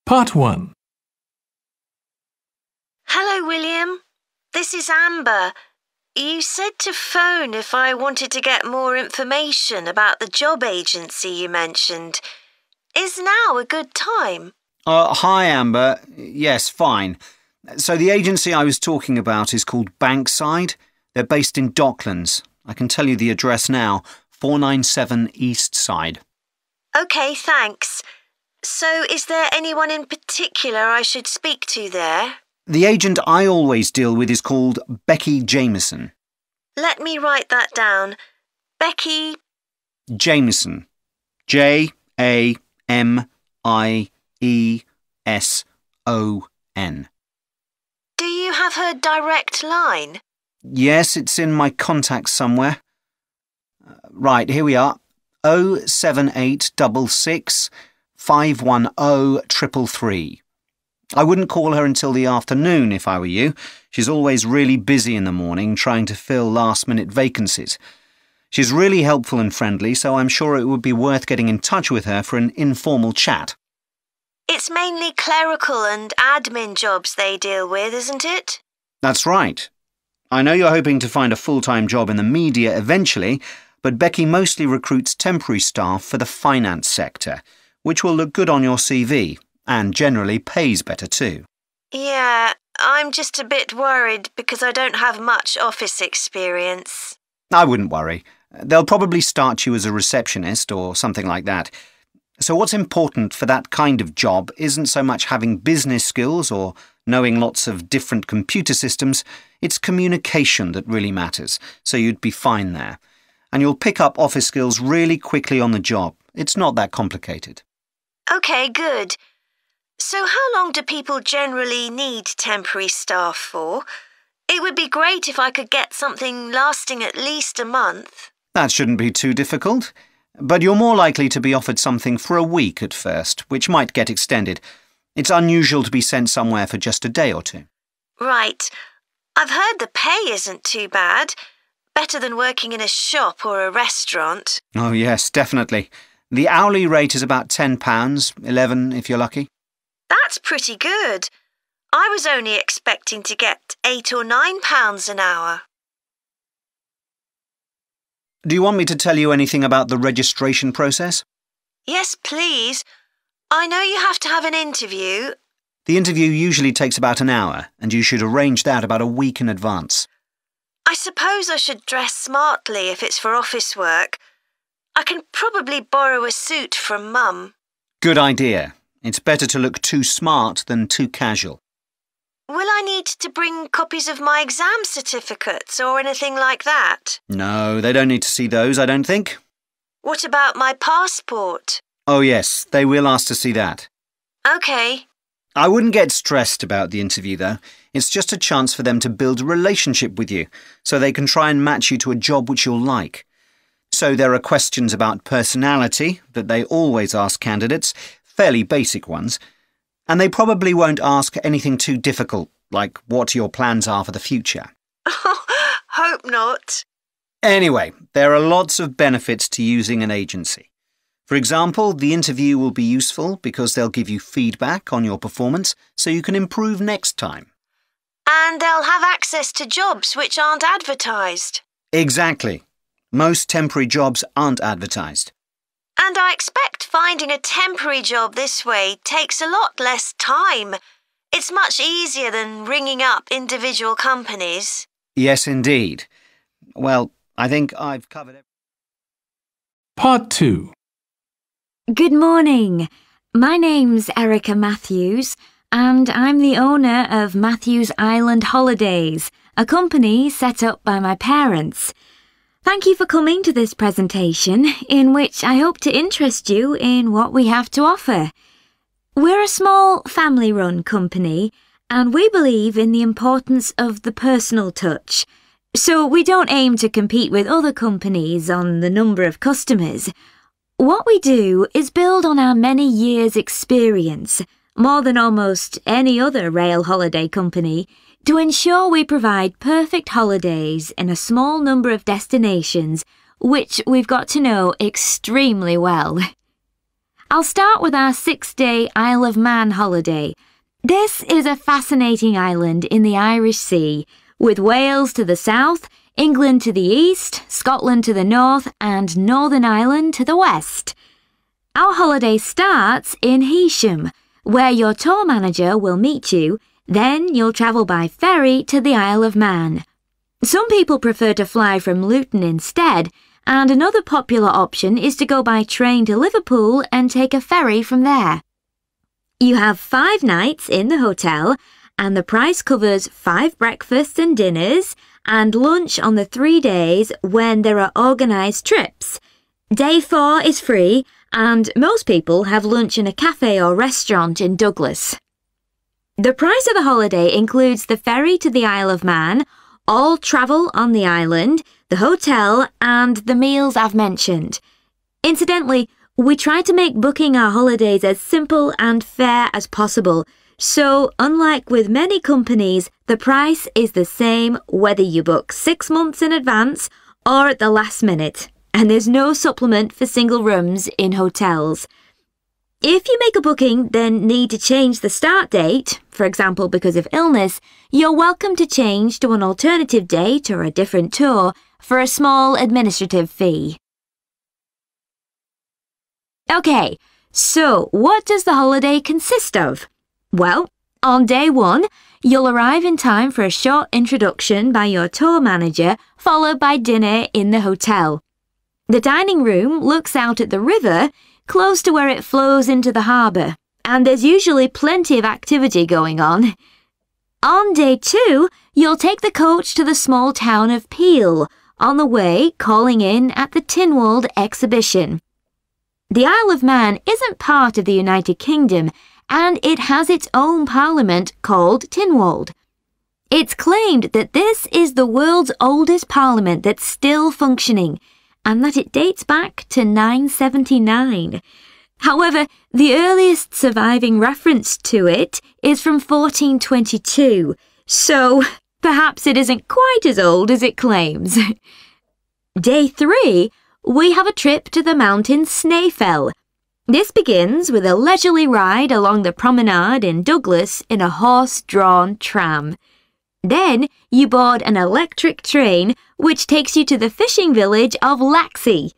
Part 1. Hello, William. This is Amber. You said to phone if I wanted to get more information about the job agency you mentioned. Is now a good time? Hi, Amber. Yes, fine. So the agency I was talking about is called Bankside. They're based in Docklands. I can tell you the address now, 497 East Side. OK, thanks. So is there anyone in particular I should speak to there? The agent I always deal with is called Becky Jameson. Let me write that down. Becky... Jameson. Jameson. Do you have her direct line? Yes, it's in my contacts somewhere. Right, here we are. 07866 510 333. I wouldn't call her until the afternoon if I were you. She's always really busy in the morning trying to fill last-minute vacancies. She's really helpful and friendly, so I'm sure it would be worth getting in touch with her for an informal chat. It's mainly clerical and admin jobs they deal with, isn't it? That's right. I know you're hoping to find a full-time job in the media eventually, but Becky mostly recruits temporary staff for the finance sector, which will look good on your CV and generally pays better too. Yeah, I'm just a bit worried because I don't have much office experience. I wouldn't worry. They'll probably start you as a receptionist or something like that. So what's important for that kind of job isn't so much having business skills or knowing lots of different computer systems. It's communication that really matters, so you'd be fine there. And you'll pick up office skills really quickly on the job. It's not that complicated. OK, good. So how long do people generally need temporary staff for? It would be great if I could get something lasting at least a month. That shouldn't be too difficult. But you're more likely to be offered something for a week at first, which might get extended. It's unusual to be sent somewhere for just a day or two. Right. I've heard the pay isn't too bad. Better than working in a shop or a restaurant. Oh, yes, definitely. The hourly rate is about £10, $11 if you're lucky. That's pretty good. I was only expecting to get £8 or £9 an hour. Do you want me to tell you anything about the registration process? Yes, please. I know you have to have an interview. The interview usually takes about an hour, and you should arrange that about a week in advance. I suppose I should dress smartly if it's for office work. I can probably borrow a suit from Mum. Good idea. It's better to look too smart than too casual. Will I need to bring copies of my exam certificates or anything like that? No, they don't need to see those, I don't think. What about my passport? Oh, yes, they will ask to see that. OK. I wouldn't get stressed about the interview, though. It's just a chance for them to build a relationship with you, so they can try and match you to a job which you'll like. So there are questions about personality that they always ask candidates, fairly basic ones. And they probably won't ask anything too difficult, like what your plans are for the future. Hope not. Anyway, there are lots of benefits to using an agency. For example, the interview will be useful because they'll give you feedback on your performance so you can improve next time. And they'll have access to jobs which aren't advertised. Exactly. Most temporary jobs aren't advertised. And I expect finding a temporary job this way takes a lot less time. It's much easier than ringing up individual companies. Yes, indeed. Well, I think I've covered it. Part 2. Good morning. My name's Erica Matthews, and I'm the owner of Matthews Island Holidays, a company set up by my parents. Thank you for coming to this presentation, in which I hope to interest you in what we have to offer. We're a small family-run company, and we believe in the importance of the personal touch. So we don't aim to compete with other companies on the number of customers. What we do is build on our many years' experience, more than almost any other rail holiday company, to ensure we provide perfect holidays in a small number of destinations, which we've got to know extremely well. I'll start with our 6-day Isle of Man holiday. This is a fascinating island in the Irish Sea, with Wales to the south, England to the east, Scotland to the north, and Northern Ireland to the west. Our holiday starts in Heysham, where your tour manager will meet you. Then you'll travel by ferry to the Isle of Man. Some people prefer to fly from Luton instead, and another popular option is to go by train to Liverpool and take a ferry from there. You have 5 nights in the hotel, and the price covers 5 breakfasts and dinners and lunch on the 3 days when there are organised trips. Day 4 is free, and most people have lunch in a cafe or restaurant in Douglas. The price of the holiday includes the ferry to the Isle of Man, all travel on the island, the hotel, and the meals I've mentioned. Incidentally, we try to make booking our holidays as simple and fair as possible, so unlike with many companies, the price is the same whether you book 6 months in advance or at the last minute, and there's no supplement for single rooms in hotels. If you make a booking, then need to change the start date, for example because of illness, you're welcome to change to an alternative date or a different tour for a small administrative fee. Okay, so what does the holiday consist of? Well, on day 1, you'll arrive in time for a short introduction by your tour manager, followed by dinner in the hotel. The dining room looks out at the river, close to where it flows into the harbour, and there's usually plenty of activity going on. On day 2, you'll take the coach to the small town of Peel, on the way calling in at the Tynwald exhibition. The Isle of Man isn't part of the United Kingdom, and it has its own parliament called Tynwald. It's claimed that this is the world's oldest parliament that's still functioning, and that it dates back to 979. However, the earliest surviving reference to it is from 1422, so perhaps it isn't quite as old as it claims. Day 3, we have a trip to the mountain Snaefell. This begins with a leisurely ride along the promenade in Douglas in a horse-drawn tram. Then you board an electric train which takes you to the fishing village of Laxey.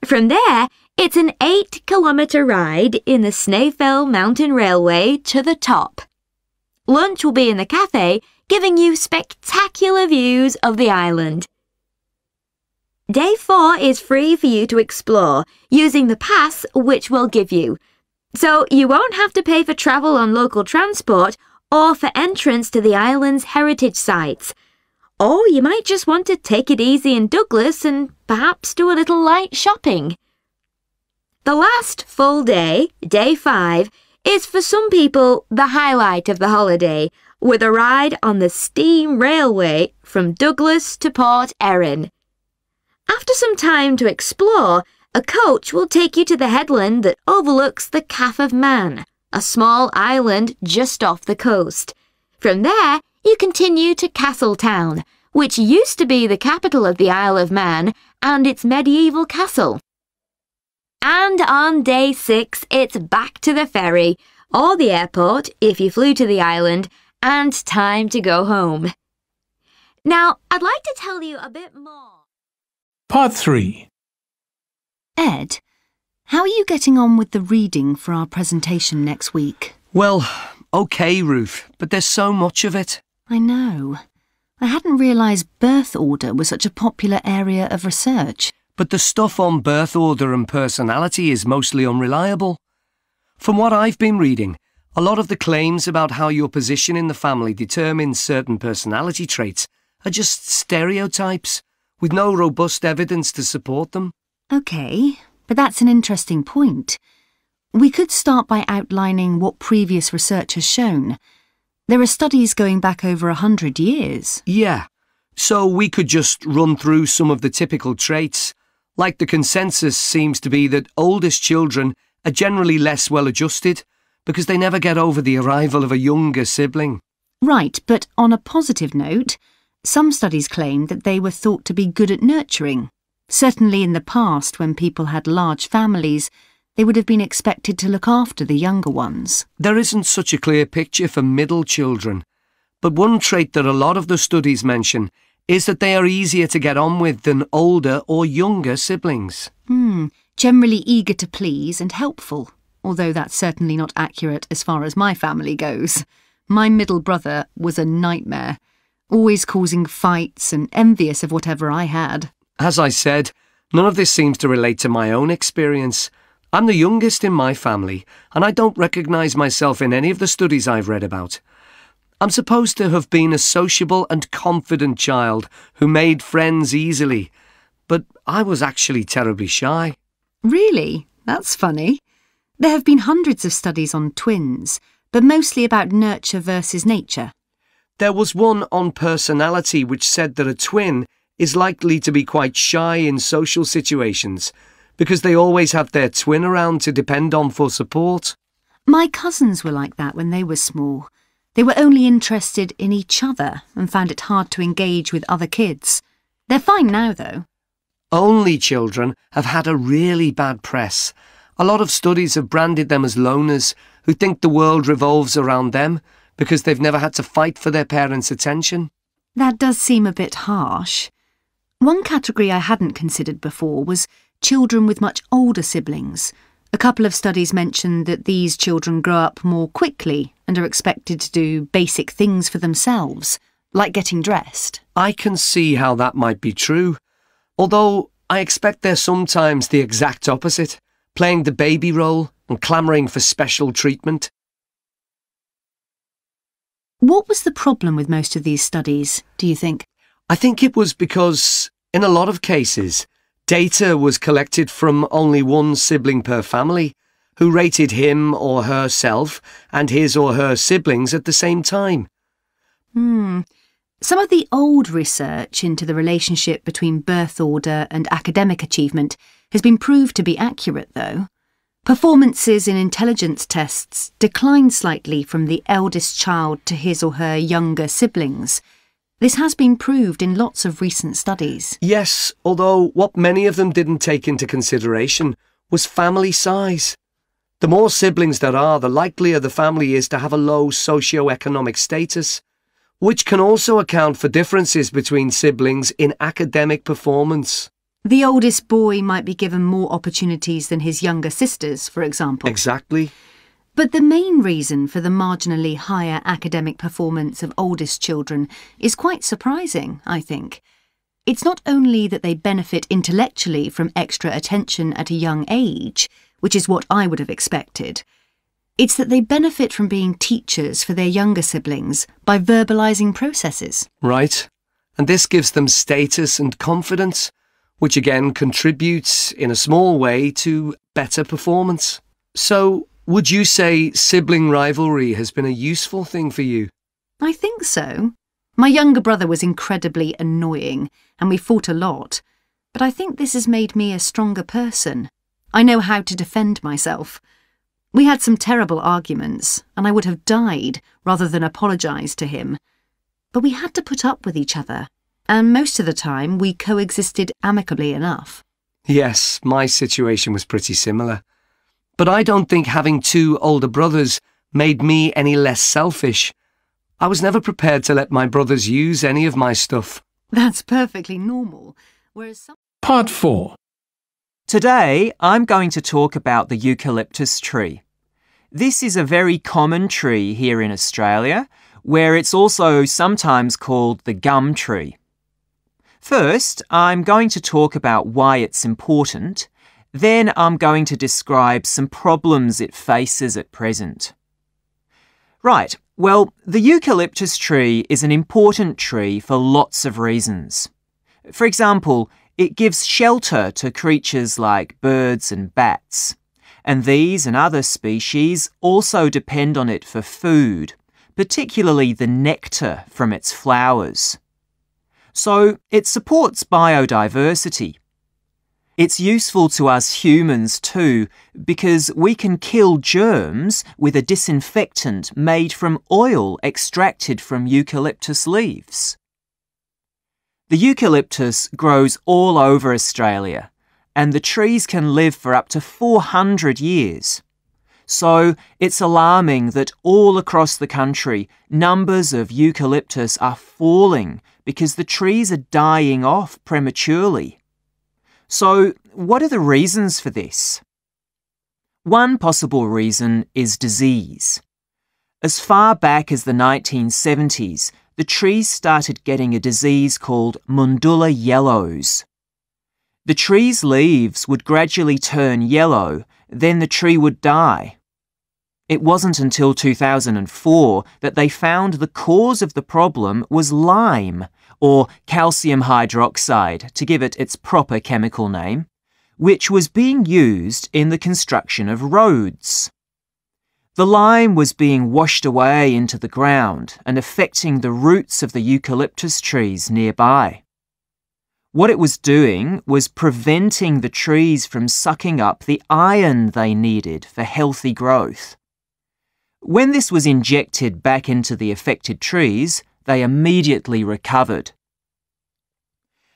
From there, it's an 8-kilometre ride in the Snaefell Mountain Railway to the top. Lunch will be in the cafe, giving you spectacular views of the island. Day 4 is free for you to explore, using the pass which we'll give you. So you won't have to pay for travel on local transport or for entrance to the island's heritage sites. Or you might just want to take it easy in Douglas and perhaps do a little light shopping. The last full day, day 5, is for some people the highlight of the holiday, with a ride on the steam railway from Douglas to Port Erin. After some time to explore, a coach will take you to the headland that overlooks the Calf of Man, a small island just off the coast. From there, you continue to Castletown, which used to be the capital of the Isle of Man and its medieval castle. And on day 6, it's back to the ferry, or the airport if you flew to the island, and time to go home. Now, I'd like to tell you a bit more. Part 3. Ed, how are you getting on with the reading for our presentation next week? Well, OK, Ruth, but there's so much of it. I know. I hadn't realised birth order was such a popular area of research. But the stuff on birth order and personality is mostly unreliable. From what I've been reading, a lot of the claims about how your position in the family determines certain personality traits are just stereotypes, with no robust evidence to support them. OK, but that's an interesting point. We could start by outlining what previous research has shown. There are studies going back over 100 years. Yeah, so we could just run through some of the typical traits. Like the consensus seems to be that oldest children are generally less well-adjusted because they never get over the arrival of a younger sibling. Right, but on a positive note, some studies claim that they were thought to be good at nurturing. Certainly in the past, when people had large families, They would have been expected to look after the younger ones. There isn't such a clear picture for middle children, but one trait that a lot of the studies mention is that they are easier to get on with than older or younger siblings. Generally eager to please and helpful, although that's certainly not accurate as far as my family goes. My middle brother was a nightmare, always causing fights and envious of whatever I had. As I said, none of this seems to relate to my own experience. I'm the youngest in my family, and I don't recognise myself in any of the studies I've read about. I'm supposed to have been a sociable and confident child who made friends easily, but I was actually terribly shy. Really? That's funny. There have been hundreds of studies on twins, but mostly about nurture versus nature. There was one on personality which said that a twin is likely to be quite shy in social situations because they always have their twin around to depend on for support. My cousins were like that when they were small. They were only interested in each other and found it hard to engage with other kids. They're fine now, though. Only children have had a really bad press. A lot of studies have branded them as loners who think the world revolves around them because they've never had to fight for their parents' attention. That does seem a bit harsh. One category I hadn't considered before was children with much older siblings. A couple of studies mentioned that these children grow up more quickly and are expected to do basic things for themselves, like getting dressed. I can see how that might be true, although I expect they're sometimes the exact opposite, playing the baby role and clamouring for special treatment. What was the problem with most of these studies, do you think? I think it was because, in a lot of cases, data was collected from only one sibling per family, who rated him or herself and his or her siblings at the same time. Some of the old research into the relationship between birth order and academic achievement has been proved to be accurate, though. Performances in intelligence tests declined slightly from the eldest child to his or her younger siblings. This has been proved in lots of recent studies. Yes, although what many of them didn't take into consideration was family size. The more siblings there are, the likelier the family is to have a low socio-economic status, which can also account for differences between siblings in academic performance. The oldest boy might be given more opportunities than his younger sisters, for example. Exactly. But the main reason for the marginally higher academic performance of oldest children is quite surprising, I think. It's not only that they benefit intellectually from extra attention at a young age, which is what I would have expected. It's that they benefit from being teachers for their younger siblings by verbalising processes. Right. And this gives them status and confidence, which again contributes in a small way to better performance. So, would you say sibling rivalry has been a useful thing for you? I think so. My younger brother was incredibly annoying, and we fought a lot. But I think this has made me a stronger person. I know how to defend myself. We had some terrible arguments, and I would have died rather than apologise to him. But we had to put up with each other, and most of the time we coexisted amicably enough. Yes, my situation was pretty similar. But I don't think having two older brothers made me any less selfish. I was never prepared to let my brothers use any of my stuff. That's perfectly normal, Part 4. Today, I'm going to talk about the eucalyptus tree. This is a very common tree here in Australia, where it's also sometimes called the gum tree. First, I'm going to talk about why it's important. Then I'm going to describe some problems it faces at present. Right, well, the eucalyptus tree is an important tree for lots of reasons. For example, it gives shelter to creatures like birds and bats, and these and other species also depend on it for food, particularly the nectar from its flowers. So it supports biodiversity. It's useful to us humans too, because we can kill germs with a disinfectant made from oil extracted from eucalyptus leaves. The eucalyptus grows all over Australia, and the trees can live for up to 400 years. So it's alarming that all across the country, numbers of eucalyptus are falling because the trees are dying off prematurely. So what are the reasons for this? One possible reason is disease. As far back as the 1970s, the trees started getting a disease called Mundula yellows. The tree's leaves would gradually turn yellow, then the tree would die. It wasn't until 2004 that they found the cause of the problem was lime, or calcium hydroxide, to give it its proper chemical name, which was being used in the construction of roads. The lime was being washed away into the ground and affecting the roots of the eucalyptus trees nearby. What it was doing was preventing the trees from sucking up the iron they needed for healthy growth. When this was injected back into the affected trees, they immediately recovered.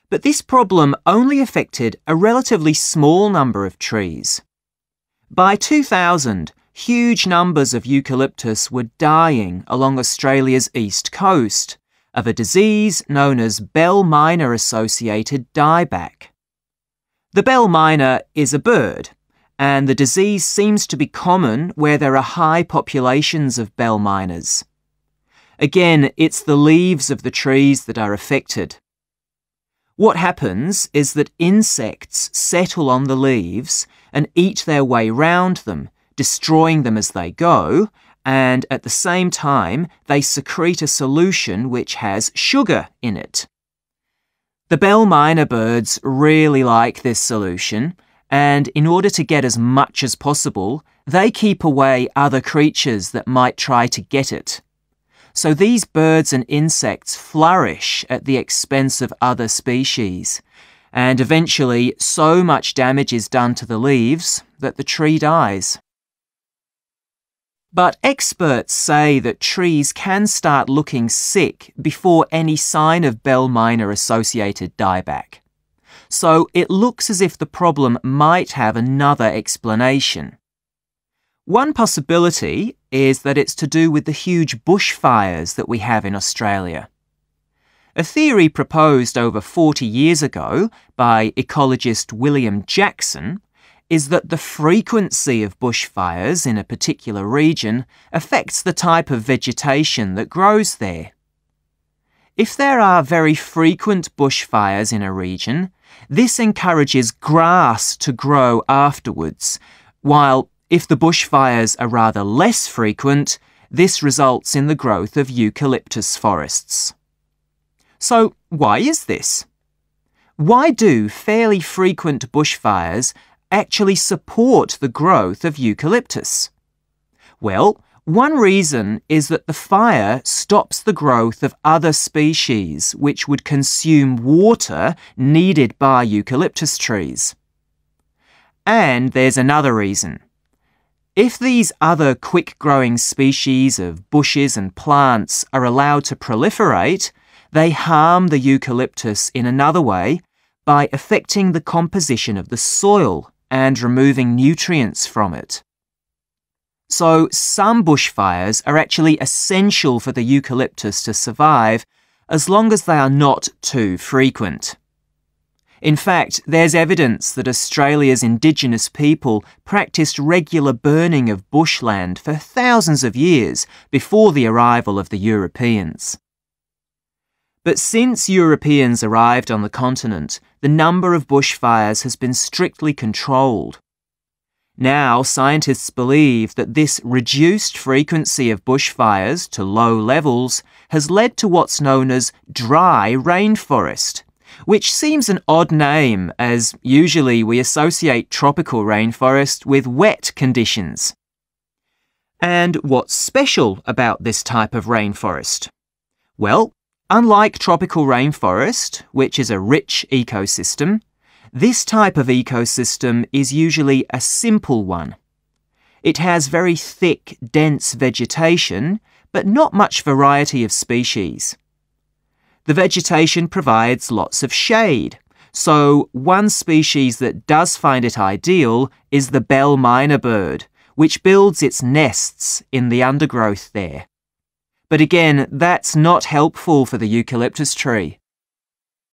But this problem only affected a relatively small number of trees. By 2000, huge numbers of eucalyptus were dying along Australia's east coast of a disease known as bell miner-associated dieback. The bell miner is a bird, and the disease seems to be common where there are high populations of bell miners. Again, it's the leaves of the trees that are affected. What happens is that insects settle on the leaves and eat their way round them, destroying them as they go, and at the same time they secrete a solution which has sugar in it. The bell miner birds really like this solution, and in order to get as much as possible, they keep away other creatures that might try to get it. So these birds and insects flourish at the expense of other species, and eventually so much damage is done to the leaves that the tree dies. But experts say that trees can start looking sick before any sign of bell miner-associated dieback. So it looks as if the problem might have another explanation. One possibility is that it's to do with the huge bushfires that we have in Australia. A theory proposed over 40 years ago by ecologist William Jackson is that the frequency of bushfires in a particular region affects the type of vegetation that grows there. If there are very frequent bushfires in a region, this encourages grass to grow afterwards, while if the bushfires are rather less frequent, this results in the growth of eucalyptus forests. So why is this? Why do fairly frequent bushfires actually support the growth of eucalyptus? Well, one reason is that the fire stops the growth of other species which would consume water needed by eucalyptus trees. And there's another reason. If these other quick-growing species of bushes and plants are allowed to proliferate, they harm the eucalyptus in another way by affecting the composition of the soil and removing nutrients from it. So some bushfires are actually essential for the eucalyptus to survive as long as they are not too frequent. In fact, there's evidence that Australia's Indigenous people practiced regular burning of bushland for thousands of years before the arrival of the Europeans. But since Europeans arrived on the continent, the number of bushfires has been strictly controlled. Now, scientists believe that this reduced frequency of bushfires to low levels has led to what's known as dry rainforest, which seems an odd name as usually we associate tropical rainforest with wet conditions. And what's special about this type of rainforest? Well, unlike tropical rainforest, which is a rich ecosystem, this type of ecosystem is usually a simple one. It has very thick, dense vegetation, but not much variety of species. The vegetation provides lots of shade, So one species that does find it ideal is the bell myna bird, which builds its nests in the undergrowth there. But again, that's not helpful for the eucalyptus tree.